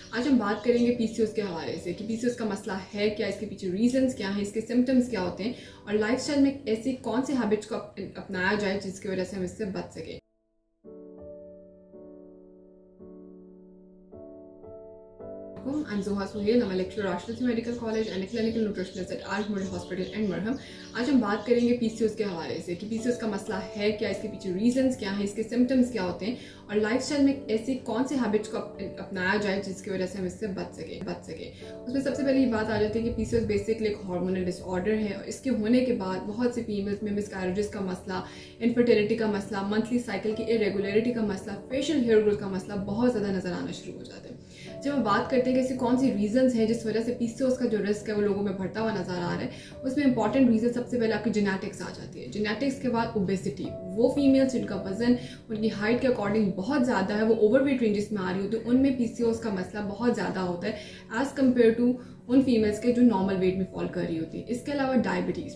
आज हम बात करेंगे पीसीओएस के हवाले से कि पीसीओएस का मसला है क्या, इसके पीछे रीजंस क्या हैं, इसके सिम्टम्स क्या होते हैं और लाइफस्टाइल में ऐसी कौन सी हैबिट्स को अपनाया जाए जिसकी वजह से हम इससे बच सकें। I'm Zoha Suhail. I'm a lecturer at Ashdati Medical College and a clinical nutritionist at Al Murray Hospital in Murham. आज हम बात करेंगे पीसीओएस के हवाले से कि पीसीओएस का मसला है क्या, इसके पीछे रीजंस क्या हैं, इसके सिम्टम्स क्या होते हैं और लाइफस्टाइल में ऐसी कौन सी हैबिट्स को अपनाया जाए जिसकी वजह से हम इससे बच सके। उसमें सबसे पहले ये बात आ जाती है कि पीसीओएस बेसिकली एक हार्मोनल डिसऑर्डर है और इसके होने के बाद बहुत सी फीमेल्स में मिसकैरेजेस का मसला, इनफर्टिलिटी का मसला, मंथली साइकिल की इरेगुलरिटी का मसला, फेशियल हेयर ग्रोथ का मसला बहुत ज़्यादा नजर आना शुरू हो जाता है। जब हम बात करते हैं कि ऐसी कौन सी रीजंस हैं जिस वजह से पीसीओएस का जो रिस्क है वो लोगों में बढ़ता हुआ नजर आ रहा है, उसमें इंपॉर्टेंट रीजन सबसे पहले आपकी जेनेटिक्स आ जाती है। जेनेटिक्स के बाद ओबेसिटी, वो फीमेल्स जिनका वजन उनकी हाइट के अकॉर्डिंग बहुत ज़्यादा है, वो ओवरवेट रेंजेस में आ रही होती है, उनमें पीसीओएस का मसला बहुत ज़्यादा होता है एज कम्पेयर टू उन फीमेल्स के जो नॉर्मल वेट में फॉल कर रही होती है। इसके अलावा डायबिटीज़,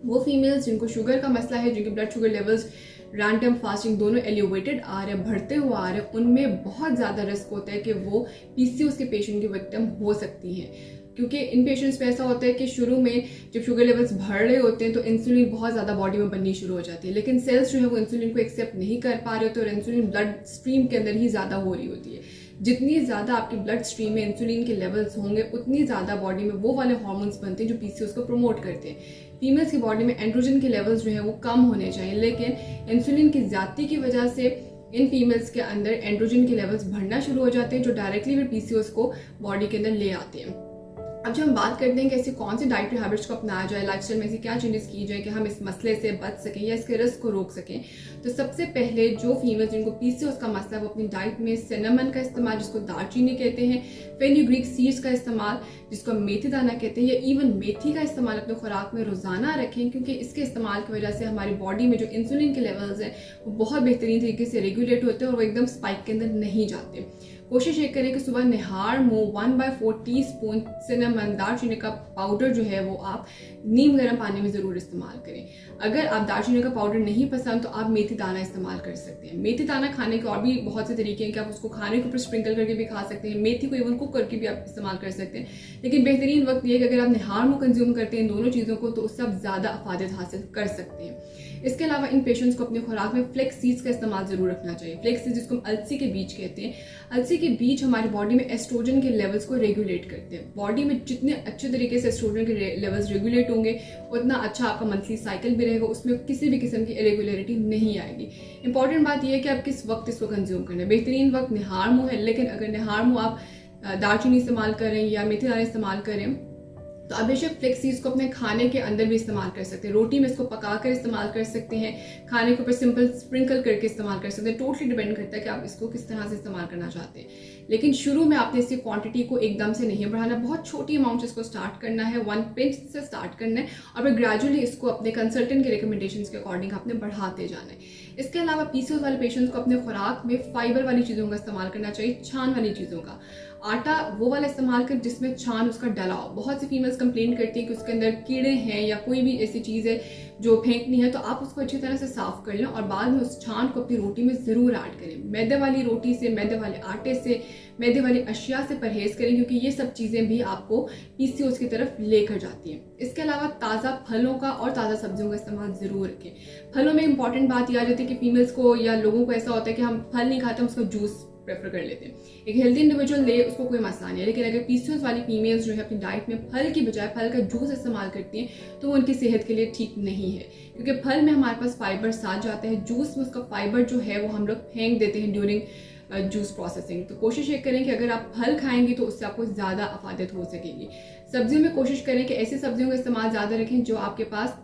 वो फीमेल्स जिनको शुगर का मसला है, जिनके blood sugar levels random fasting दोनों एलिवेटेड आ रहे हैं, बढ़ते हुए आ रहे हैं, उनमें बहुत ज़्यादा रिस्क होता है कि वो पीसीओएस के पेशेंट की विक्टिम हो सकती हैं। क्योंकि इन पेशेंट्स में ऐसा होता है कि शुरू में जब शुगर लेवल्स बढ़ रहे होते हैं तो इंसुलिन बहुत ज़्यादा बॉडी में बननी शुरू हो जाती है, लेकिन सेल्स जो है वो इंसुलिन को एक्सेप्ट नहीं कर पा रहे होते और इंसुलिन ब्लड स्ट्रीम के अंदर ही ज़्यादा हो रही होती है। जितनी ज़्यादा आपकी ब्लड स्ट्रीम में इंसुलिन के लेवल्स होंगे उतनी ज़्यादा बॉडी में वो वाले हार्मोन्स बनते हैं जो पीसीओएस को प्रमोट करते हैं। फीमेल्स की बॉडी में एंड्रोजन के लेवल्स जो है वो कम होने चाहिए, लेकिन इंसुलिन की ज़्यादती की वजह से इन फीमेल्स के अंदर एंड्रोजन के लेवल्स बढ़ना शुरू हो जाते हैं जो डायरेक्टली फिर पीसीओएस को बॉडी के अंदर ले आते हैं। अब जब हम बात करते हैं कि ऐसी कौन सी डाइटरी हैबिट्स को अपनाया जाए, लाइफस्टाइल में ऐसी क्या चेंजेस की जाए कि हम इस मसले से बच सकें या इसके रिस्क को रोक सकें, तो सबसे पहले जो फीमेल्स जिनको पीसीओएस का मसला है वो अपनी डाइट में सिनेमन का इस्तेमाल, जिसको दालचीनी कहते हैं, फेनुग्रीक सीड्स का इस्तेमाल, जिसको मेथी दाना कहते हैं, या इवन मेथी का इस्तेमाल अपने खुराक में रोजाना रखें, क्योंकि इसके इस्तेमाल की वजह से हमारी बॉडी में जो इंसुलिन के लेवल्स हैं वो बहुत बेहतरीन तरीके से रेगुलेट होते हैं और वो एकदम स्पाइक के अंदर नहीं जाते। कोशिश ये करें कि सुबह निहार मुंह 1/4 टीस्पून सिनेमन दालचीनी का पाउडर जो है वो आप नीम गर्म पानी में ज़रूर इस्तेमाल करें। अगर आप दालचीनी का पाउडर नहीं पसंद तो आप मेथी दाना इस्तेमाल कर सकते हैं। मेथी दाना खाने के और भी बहुत से तरीके हैं कि आप उसको खाने के ऊपर स्प्रिंकल करके भी खा सकते हैं, मेथी को इवन कुक करके भी आप इस्तेमाल कर सकते हैं, लेकिन बेहतरीन वक्त ये है कि अगर आप निहार मुंह कंज्यूम करते हैं इन दोनों चीज़ों को तो उससे आप ज़्यादा अफादत हासिल कर सकते हैं। इसके अलावा इन पेशेंट्स को अपने खुराक में फ्लेक्स सीड्स का इस्तेमाल जरूर रखना चाहिए। फ्लेक्स सीड्स जिसको हम अलसी के बीज कहते हैं, अलसी के बीज हमारी बॉडी में एस्ट्रोजन के लेवल्स को रेगुलेट करते हैं। बॉडी में जितने अच्छे तरीके से एस्ट्रोजन के लेवल्स रेगुलेट होंगे उतना अच्छा आपका मंथली साइकिल भी रहेगा, उसमें किसी भी किस्म की इरेगुलरिटी नहीं आएगी। इंपॉर्टेंट बात यह है कि आप किस वक्त इसको कंज्यूम करना है। बेहतरीन वक्त निहार मुंह है, लेकिन अगर निहार मुंह आप दालचीनी इस्तेमाल करें या मेथी दाना इस्तेमाल करें तो आप बेशक फ्लेक्स सीड्स को अपने खाने के अंदर भी इस्तेमाल कर सकते हैं, रोटी में इसको पकाकर इस्तेमाल कर सकते हैं, खाने के ऊपर सिंपल स्प्रिंकल करके इस्तेमाल कर सकते हैं। टोटली डिपेंड करता है कि आप इसको किस तरह से इस्तेमाल करना चाहते हैं। लेकिन शुरू में आपने इसकी क्वांटिटी को एकदम से नहीं बढ़ाना, बहुत छोटी अमाउंट से इसको स्टार्ट करना है, 1 पिंच से स्टार्ट करना है और फिर ग्रेजुअली इसको अपने कंसल्टेंट के रिकमेंडेशंस के अकॉर्डिंग आपने बढ़ाते जाना है। इसके अलावा पीसीओएस वाले पेशेंट्स को अपने खुराक में फाइबर वाली चीज़ों का इस्तेमाल करना चाहिए, छान वाली चीज़ों का। आटा वो वाला इस्तेमाल कर जिसमें छान उसका डला हो। बहुत सी फीमेल्स कंप्लेंट करती है कि उसके अंदर कीड़े हैं या कोई भी ऐसी चीज़ है जो फेंकनी है, तो आप उसको अच्छी तरह से साफ कर लें और बाद में उस छान को अपनी रोटी में ज़रूर ऐड करें। मैदे वाली रोटी से, मैदे वाले आटे से, मैदे वाली अशिया से परहेज करें, क्योंकि ये सब चीज़ें भी आपको पीसीओएस की तरफ लेकर जाती हैं। इसके अलावा ताज़ा फलों का और ताज़ा सब्जियों का इस्तेमाल ज़रूर रखें। फलों में इंपॉर्टेंट बात यह आ जाती है कि फीमेल्स को या लोगों को ऐसा होता है कि हम फल नहीं खाते, हम उसका जूस प्रेफर कर लेते हैं। एक हेल्दी इंडिविजुअल ले उसको कोई मसला नहीं है, लेकिन अगर पीसीओएस वाली फीमेल्स जो है अपनी डाइट में फल की बजाय फल का जूस इस्तेमाल करती हैं तो वो उनकी सेहत के लिए ठीक नहीं है, क्योंकि फल में हमारे पास फाइबर साथ जाता है, जूस में उसका फाइबर जो है वो हम लोग फेंक देते हैं ड्यूरिंग जूस प्रोसेसिंग। तो कोशिश ये करें कि अगर आप फल खाएंगी तो उससे आपको ज़्यादा अफादत हो सकेगी। सब्जियों में कोशिश करें कि ऐसी सब्जियों का इस्तेमाल ज़्यादा रखें जो आपके पास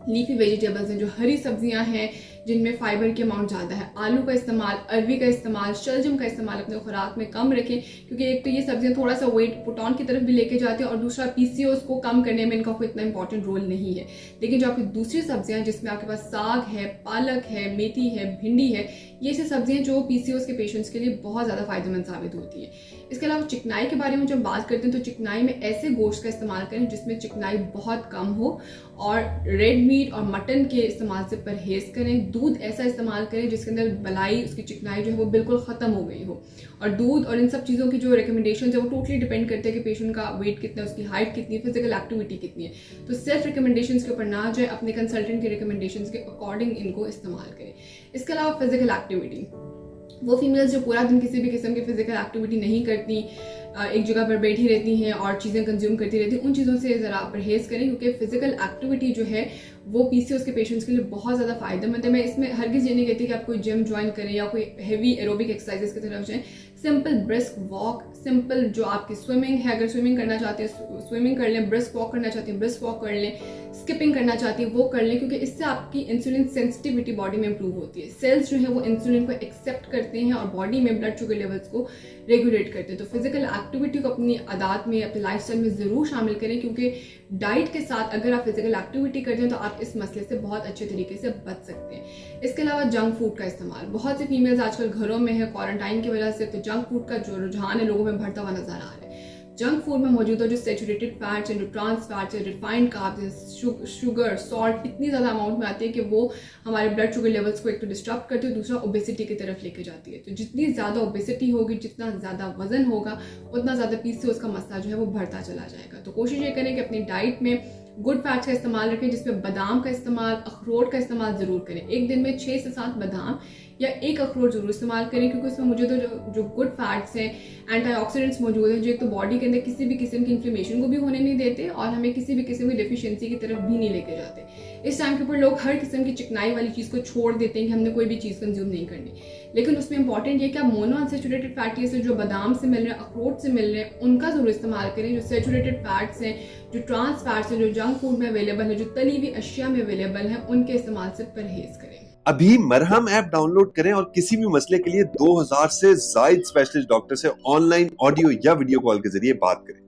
लीफी वेजिटेबल्स हैं, जो हरी सब्जियां हैं जिनमें फाइबर की अमाउंट ज़्यादा है। आलू का इस्तेमाल, अरवी का इस्तेमाल, शलजम का इस्तेमाल अपने खुराक में कम रखें, क्योंकि एक तो ये सब्जियां थोड़ा सा वेट पुट ऑन की तरफ भी लेके जाती हैं और दूसरा पीसीओएस को कम करने में इनका कोई इतना इंपॉर्टेंट रोल नहीं है। लेकिन जो आपकी दूसरी सब्जियां जिसमें आपके पास साग है, पालक है, मेथी है, भिंडी है, ये ऐसी सब्जियां जो पीसीओएस के पेशेंट्स के लिए बहुत ज़्यादा फायदेमंद साबित होती है। इसके अलावा चिकनाई के बारे में जब बात करते हैं तो चिकनाई में ऐसे गोश्त का इस्तेमाल करें जिसमें चिकनाई बहुत कम हो और रेड मीट और मटन के इस्तेमाल से परहेज करें। दूध ऐसा इस्तेमाल करें जिसके अंदर बलाई, उसकी चिकनाई जो है वो बिल्कुल ख़त्म हो गई हो। और दूध और इन सब चीज़ों की जो रिकमेंडेशन है वो टोटली डिपेंड करते हैं कि पेशेंट का वेट कितना है, उसकी हाइट कितनी है, फिजिकल एक्टिविटी कितनी है। तो सेल्फ रिकमेंडेशन के ऊपर ना जाए, अपने कंसल्टेंट के रिकमेंडेशन के अकॉर्डिंग इनको इस्तेमाल करें। इसके अलावा फिजिकल एक्टिविटी, वो फीमेल्स जो पूरा दिन किसी भी किस्म की फिजिकल एक्टिविटी नहीं करती, एक जगह पर बैठी रहती हैं और चीज़ें कंज्यूम करती रहती हैं, उन चीज़ों से ज़रा परहेज़ करें, क्योंकि फिजिकल एक्टिविटी जो है वो पीसीओएस के पेशेंट्स के लिए बहुत ज़्यादा फ़ायदेमंद है। मैं इसमें हरगिज़ ये नहीं कहती कि आप कोई जिम ज्वाइन करें या कोई हैवी एरोबिक एक्सरसाइजेस की तरफ जाएं। सिंपल ब्रिस्क वॉक, सिंपल जो आपकी स्विमिंग है, अगर स्विमिंग करना चाहते हैं स्विमिंग कर लें, ब्रिस्क वॉक करना चाहते हैं ब्रिस्क वॉक कर लें, स्किपिंग करना चाहती है वो कर लें, क्योंकि इससे आपकी इंसुलिन सेंसिटिविटी बॉडी में इंप्रूव होती है। सेल्स जो है वो इंसुलिन को एक्सेप्ट करते हैं और बॉडी में ब्लड शुगर लेवल्स को रेगुलेट करते हैं। तो फिजिकल एक्टिविटी को अपनी आदत में, अपने लाइफस्टाइल में ज़रूर शामिल करें, क्योंकि डाइट के साथ अगर आप फिजिकल एक्टिविटी करते हैं तो आप इस मसले से बहुत अच्छे तरीके से बच सकते हैं। इसके अलावा जंक फूड का इस्तेमाल, बहुत सी फीमेल्स आजकल घरों में है क्वारंटाइन की वजह से, तो जंक फूड का जो रुझान है लोगों में बढ़ता हुआ नजर आ रहा है। जंक फूड में मौजूद जो सेचुरेटेड फैट्स हैं, जो ट्रांस फैट्स है, रिफाइंड कार्ब्स, शुगर, सॉल्ट इतनी ज़्यादा अमाउंट में आती है कि वो हमारे ब्लड शुगर लेवल्स को एक तो डिस्टर्ब करती है, दूसरा ओबेसिटी की तरफ लेके जाती है। तो जितनी ज़्यादा ओबेसिटी होगी, जितना ज़्यादा वजन होगा, उतना ज़्यादा पीसीओएस का मसला जो है वो बढ़ता चला जाएगा। तो कोशिश ये करें कि अपनी डाइट में गुड फैट्स का इस्तेमाल रखें, जिसमें बादाम का इस्तेमाल, अखरोट का इस्तेमाल ज़रूर करें। एक दिन में 6 से 7 बादाम या एक अखरोट जरूर इस्तेमाल करें, क्योंकि उसमें मुझे तो जो गुड फैट्स हैं, एंटीऑक्सीडेंट्स मौजूद हैं, जो एक तो बॉडी के अंदर किसी भी किस्म की इन्फ्लेमेशन को भी होने नहीं देते और हमें किसी भी किस्म की डेफिशिएंसी की तरफ भी नहीं लेके जाते। इस टाइम के ऊपर लोग हर किस्म की चिकनाई वाली चीज़ को छोड़ देते हैं कि हमने कोई भी चीज़ कंज्यूम नहीं करनी, लेकिन उसमें इंपॉर्टेंट ये कि आप मोनो अनसेचुरेटेड फैटी एसिड जो बादाम से मिल रहे हैं, अखरोट से मिल रहे हैं, उनका जरूर इस्तेमाल करें। जो सेचुरेटेड फैट्स हैं, जो ट्रांस फैट्स हैं, जो जंक फूड में अवेलेबल है, जो तली हुई अशिया में अवेलेबल है, उनके इस्तेमाल से परहेज करें। अभी मरहम ऐप डाउनलोड करें और किसी भी मसले के लिए 2000 से ज्यादा स्पेशलिस्ट डॉक्टर से ऑनलाइन ऑडियो या वीडियो कॉल के जरिए बात करें।